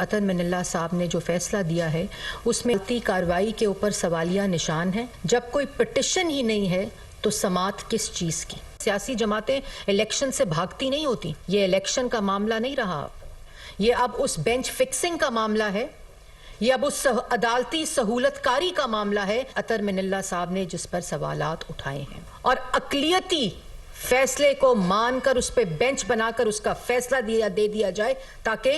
अतर मिनल्ला साहब ने जो फैसला दिया है उसमें कार्रवाई के ऊपर सवालिया निशान है। जब कोई पिटिशन ही नहीं है तो समात किस चीज़ की? सियासी जमातें इलेक्शन से भागती नहीं होती। ये इलेक्शन का मामला नहीं रहा, ये अब उस बेंच फिक्सिंग का मामला है, ये अब उस अदालती सहूलतकारी का मामला है अतर मिनल्ला साहब ने जिस पर सवालात उठाए हैं। और अकलियती फैसले को मानकर उस पर बेंच बनाकर उसका फैसला दे दिया जाए ताकि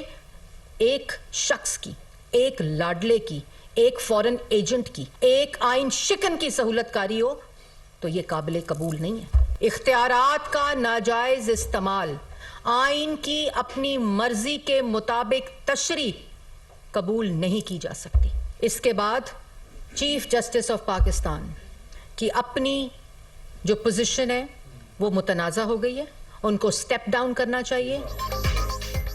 एक शख्स की, एक लाडले की, एक फॉरेन एजेंट की, एक आइन शिकन की सहूलतकारी हो, तो ये काबिल कबूल नहीं है। इख्तियारात का नाजायज इस्तेमाल, आइन की अपनी मर्जी के मुताबिक तशरीह कबूल नहीं की जा सकती। इसके बाद चीफ जस्टिस ऑफ पाकिस्तान की अपनी जो पोजीशन है वो मुतनाज़ा हो गई है, उनको स्टेप डाउन करना चाहिए।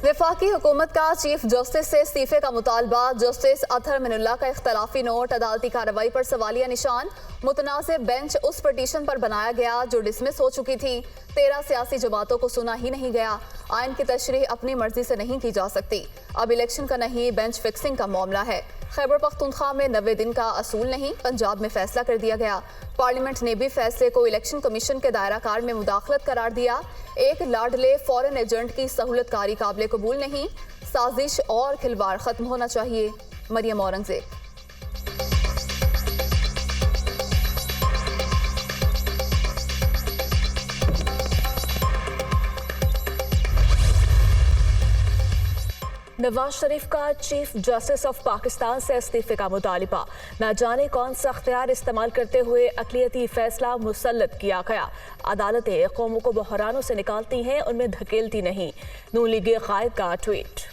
वफाकी हुकूमत का चीफ जस्टिस से इस्तीफे का मुतालबा, जस्टिस अतर मिनल्ला का इख्तलाफी नोट, अदालती कार्रवाई पर सवालिया निशान, मुतनाज़ बेंच उस पटिशन पर बनाया गया जो डिसमिस हो चुकी थी, 13 सियासी जमातों को सुना ही नहीं गया, आइन की तशरीह अपनी मर्जी से नहीं की जा सकती, अब इलेक्शन का नहीं बेंच फिक्सिंग का मामला है। खैबर पख्तूनख्वा में 90 दिन का असूल नहीं, पंजाब में फैसला कर दिया गया। पार्लियामेंट ने भी फैसले को इलेक्शन कमीशन के दायरा कार में मुदाखलत करार दिया। एक लाडले फॉरेन एजेंट की सहूलतकारी काबिल कबूल नहीं, साजिश और खिलवाड़ खत्म होना चाहिए। मरियम औरंगजेब। नवाज शरीफ का चीफ जस्टिस ऑफ पाकिस्तान से इस्तीफे का मुतालिबा, न जाने कौन सा अख्तियार इस्तेमाल करते हुए अकलियती फैसला मुसल्लत किया गया। अदालतें कौमों को बहरानों से निकालती हैं, उनमें धकेलती नहीं। नून लीग कायद का ट्वीट।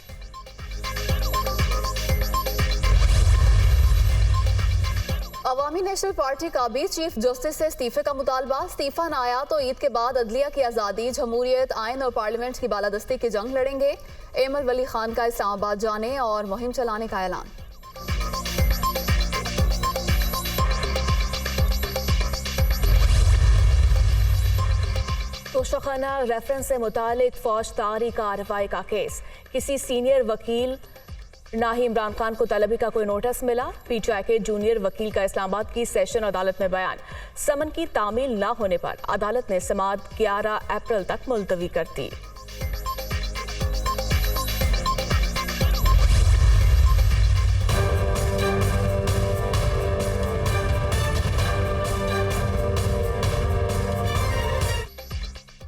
अवामी नेशनल पार्टी का भी चीफ जस्टिस से इस्तीफे का मुतालबा, इस्तीफा न आया तो ईद के बाद अदलिया की आज़ादी, जमहूरियत, आइन और पार्लियामेंट की बालादस्ती की जंग लड़ेंगे। एमल वली खान का इस्लामाबाद जाने और मुहिम चलाने का ऐलान। तोशाखाना रेफरेंस से मुतालिक फौजदारी कार्रवाई का केस, किसी सीनियर वकील ना ही इमरान खान को तलबी का कोई नोटिस मिला। पीटीआई के जूनियर वकील का इस्लामाबाद की सेशन अदालत में बयान, समन की तामील ना होने पर अदालत ने समाअत 11 अप्रैल तक मुलतवी कर दी।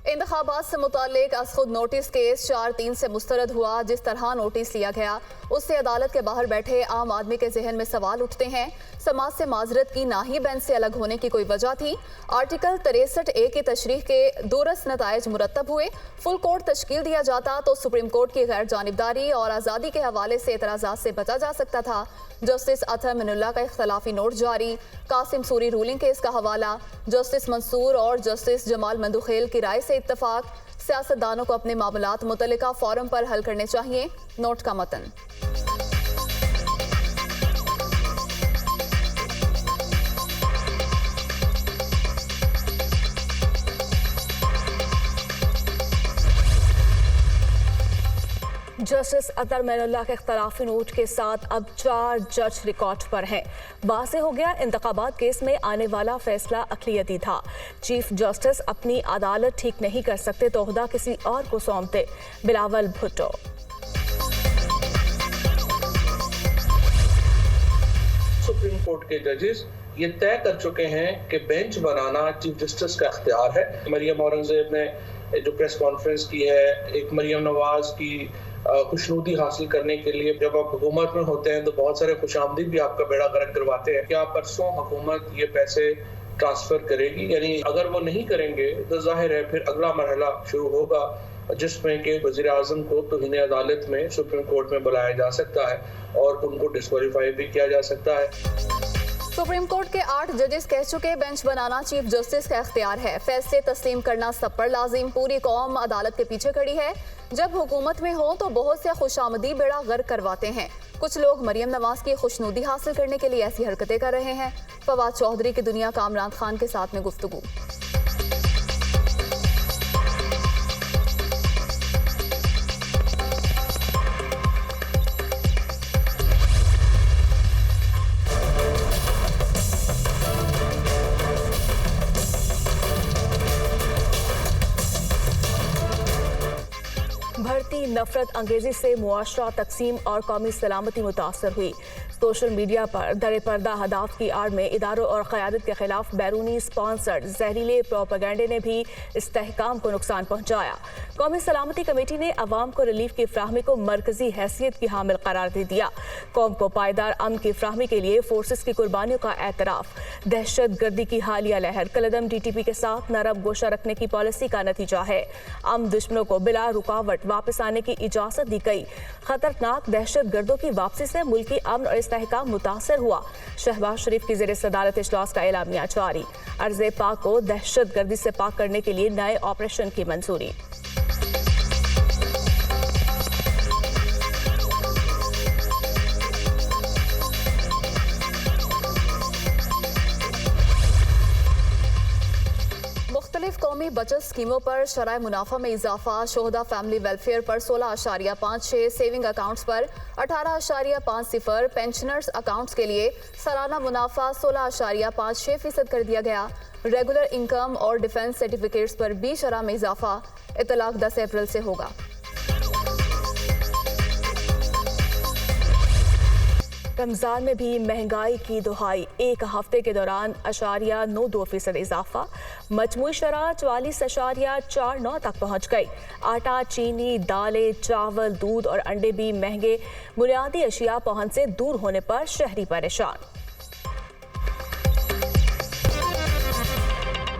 इंतखाबात से मुतालिक अज खुद नोटिस केस 4/3 से मुस्तरद हुआ। जिस तरह नोटिस लिया गया उससे अदालत के बाहर बैठे आम आदमी के जहन में सवाल उठते हैं। समाज से माजरत की ना ही बेंच से अलग होने की कोई वजह थी। आर्टिकल 63A की तशरीह के दुरुस्त नताइज मुरतब हुए। फुल कोर्ट तश्कील दिया जाता तो सुप्रीम कोर्ट की गैर जानिबदारी और आज़ादी के हवाले से एतराज़ात से बचा जा सकता था। जस्टिस अतर मिनल्ला का इख्तलाफी नोट जारी, कासिम सूरी रूलिंग केस का हवाला, जस्टिस मंसूर और जस्टिस जमाल मंदुखेल की राय से इत्तफाक, सियासतदानों को अपने मामलात मुतल्लिका फोरम पर हल करने चाहिए। नोट का मतन। जस्टिस अतर मिनल्ला के इख्तलाफी नोट के साथ अब 4 जज रिकॉर्ड पर हैं। वाज़ेह हो गया इंतखाबात केस में आने वाला फैसला अक़लियती था। चीफ जस्टिस अपनी अदालत ठीक नहीं कर सकते तो ओहदा किसी और को सौंपते। बिलावल भुट्टो। सुप्रीम कोर्ट के जजेस ये तय कर चुके हैं कि बेंच बनाना चीफ जस्टिस का इख्तियार है। मरियम औरंगजेब ने जो प्रेस कॉन्फ्रेंस की है, एक मरियम नवाज की खुशनुदी हासिल करने के लिए, जब आप हुकूमत में होते हैं तो बहुत सारे खुशामदीद भी आपका बेड़ा गर्क करवाते हैं। क्या परसों हुकूमत ये पैसे ट्रांसफर करेगी? यानी अगर वो नहीं करेंगे तो जाहिर है फिर अगला मरहला शुरू होगा जिसमें कि वज़ीर आज़म को तौहीन अदालत में सुप्रीम कोर्ट में बुलाया जा सकता है और उनको डिस्क्वालीफाई भी किया जा सकता है। सुप्रीम कोर्ट के 8 जजेस कह चुके बेंच बनाना चीफ जस्टिस का इख्तियार है। फैसले तस्लीम करना सब पर लाजिम। पूरी कौम अदालत के पीछे खड़ी है। जब हुकूमत में हो तो बहुत से खुशामदी बेड़ा गर्क करवाते हैं। कुछ लोग मरियम नवाज की खुशनुदी हासिल करने के लिए ऐसी हरकतें कर रहे हैं। फवाद चौधरी की दुनिया का इमरान खान के साथ में गुफ्तगू। नफरत अंगेजी से मुआशरा तकसीम और कौमी सलामती मुतासर हुई। सोशल मीडिया पर दर पर्दा हदाफ की आड़ में इदारों और क़यादत के खिलाफ बैरूनी स्पॉन्सर्ड जहरीले प्रोपेगेंडे ने भी इस्तेहकाम को नुकसान पहुंचाया। कौमी सलामती कमेटी ने अवाम को रिलीफ की फ्राहमी को मरकजी हैसियत की हामिल करार दे दिया। कौम को पायदार अमन की फ्राहमी के लिए फोर्सेस की कुर्बानियों का एतराफ। दहशत गर्दी की हालिया लहर कलदम DTP के साथ नरम गोशा रखने की पॉलिसी का नतीजा है। अमन दुश्मनों को बिला रुकावट वापस आने की इजाजत दी गई। खतरनाक दहशत गर्दों की वापसी से मुल्की अमन और इस्तेहकाम मुतासर हुआ। शहबाज शरीफ की ज़ेर सदारत इजलास का एलामिया जारी। अर्ज़े पाक को दहशत गर्दी से पाक करने के लिए नए ऑपरेशन की मंजूरी। कौमी बचत स्कीमों पर शराय मुनाफा में इजाफा। शोहदा फैमिली वेलफेयर पर 16.56, सेविंग अकाउंट्स पर 18.50, पेंशनर्स अकाउंट्स के लिए सालाना मुनाफा 16.56% कर दिया गया। रेगुलर इनकम और डिफेंस सर्टिफिकेट्स पर भी शरह में इजाफा। इतलाक 10 अप्रैल से होगा। रमज़ान में भी महंगाई की दुहाई। एक हफ्ते के दौरान 0.92% इजाफा। मजमूई शरह 44.49 तक पहुँच गई। आटा, चीनी, दालें, चावल, दूध और अंडे भी महंगे। बुनियादी अशिया पहुँच से दूर होने पर शहरी परेशान।